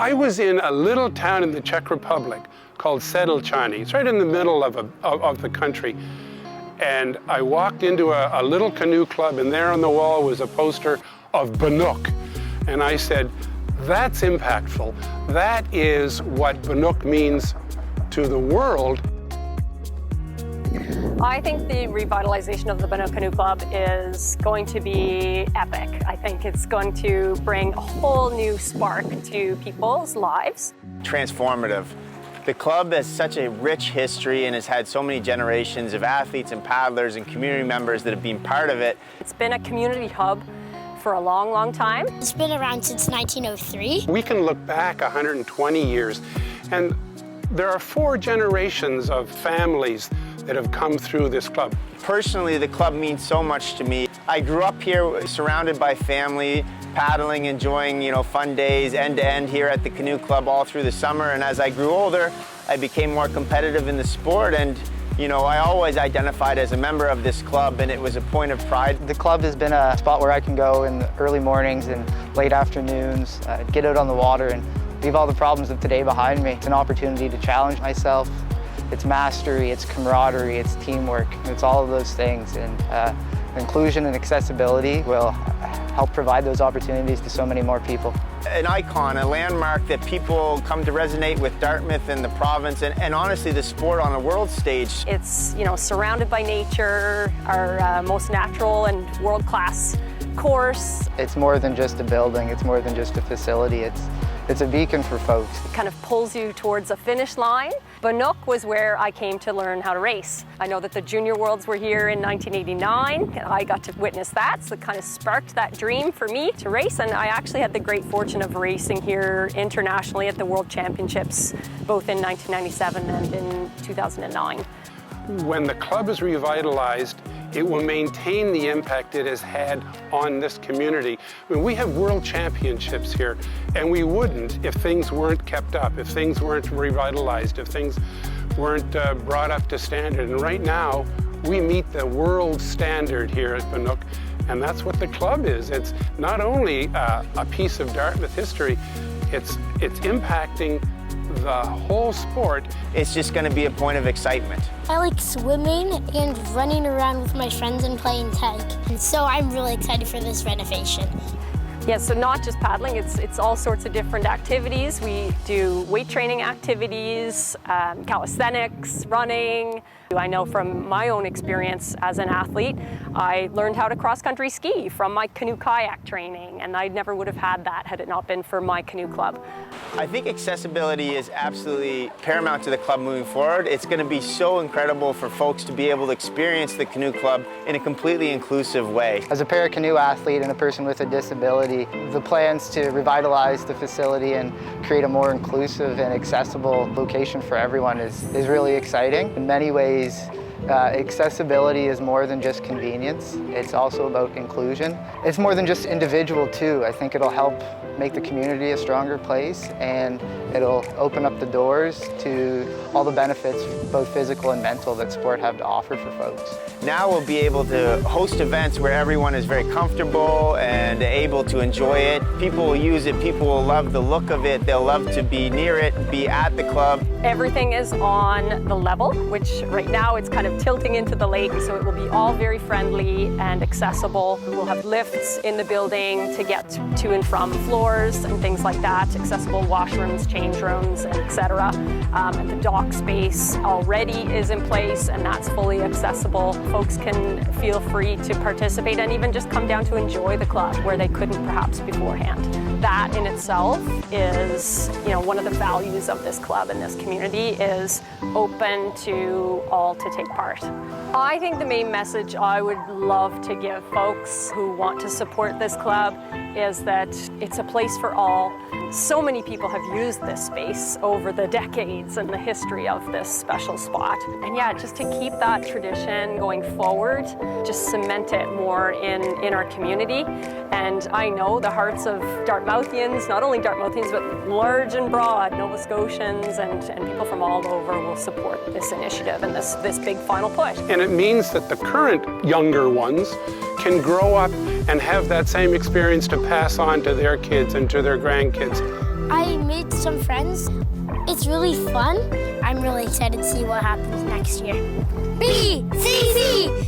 I was in a little town in the Czech Republic called Sedlčany. It's right in the middle of the country. And I walked into a little canoe club, and there on the wall was a poster of Banook. And I said, that's impactful. That is what Banook means to the world. I think the revitalization of the Banook Canoe Club is going to be epic. I think it's going to bring a whole new spark to people's lives. Transformative. The club has such a rich history and has had so many generations of athletes and paddlers and community members that have been part of it. It's been a community hub for a long, long time. It's been around since 1903. We can look back 120 years, and there are 4 generations of families that have come through this club. Personally, the club means so much to me. I grew up here surrounded by family, paddling, enjoying, fun days end to end here at the canoe club all through the summer. And as I grew older, I became more competitive in the sport, and I always identified as a member of this club, and it was a point of pride. The club has been a spot where I can go in the early mornings and late afternoons, get out on the water and leave all the problems of today behind me. It's an opportunity to challenge myself. It's mastery, it's camaraderie, it's teamwork, it's all of those things. And inclusion and accessibility will help provide those opportunities to so many more people. An icon, a landmark that people come to resonate with Dartmouth and the province, and honestly the sport on a world stage. It's surrounded by nature, our most natural and world-class course. It's more than just a building, it's more than just a facility, it's a beacon for folks. It kind of pulls you towards a finish line. Banook was where I came to learn how to race. I know that the Junior Worlds were here in 1989. I got to witness that, so it kind of sparked that dream for me to race, and I actually had the great fortune of racing here internationally at the World Championships, both in 1997 and in 2009. When the club is revitalized, it will maintain the impact it has had on this community. I mean, we have world championships here, and we wouldn't if things weren't kept up, if things weren't revitalized, if things weren't brought up to standard. And right now, we meet the world standard here at Banook, and that's what the club is. It's not only a piece of Dartmouth history, it's impacting the whole sport. It's just going to be a point of excitement. I like swimming and running around with my friends and playing tag. And so I'm really excited for this renovation. Yeah, so not just paddling, it's all sorts of different activities. We do weight training activities, calisthenics, running. I know from my own experience as an athlete, I learned how to cross-country ski from my canoe kayak training, and I never would have had that had it not been for my canoe club. I think accessibility is absolutely paramount to the club moving forward. It's going to be so incredible for folks to be able to experience the canoe club in a completely inclusive way. As a para-canoe athlete and a person with a disability, the plans to revitalize the facility and create a more inclusive and accessible location for everyone is really exciting. In many ways, accessibility is more than just convenience. It's also about inclusion. It's more than just individual too. I think it'll help make the community a stronger place, and it'll open up the doors to all the benefits, both physical and mental, that sport have to offer for folks. Now we'll be able to host events where everyone is very comfortable and able to enjoy it. People will use it, people will love the look of it, they'll love to be near it, be at the club. Everything is on the level, which right now it's kind of tilting into the lake, so it will be all very friendly and accessible. We'll have lifts in the building to get to and from floors and things like that, accessible washrooms, change rooms, etc. And the dock space already is in place, and that's fully accessible. Folks can feel free to participate and even just come down to enjoy the club where they couldn't perhaps beforehand. That in itself is, one of the values of this club and this community is open to all to take part. I think the main message I would love to give folks who want to support this club is that it's a place for all. So many people have used this space over the decades and the history of this special spot. And yeah, just to keep that tradition going forward, just cement it more in our community. And I know the hearts of Dartmouthians, not only Dartmouthians, but large and broad, Nova Scotians and people from all over will support this initiative and this big final push. And it means that the current younger ones can grow up and have that same experience to pass on to their kids and to their grandkids. I made some friends. It's really fun. I'm really excited to see what happens next year. BCCPO!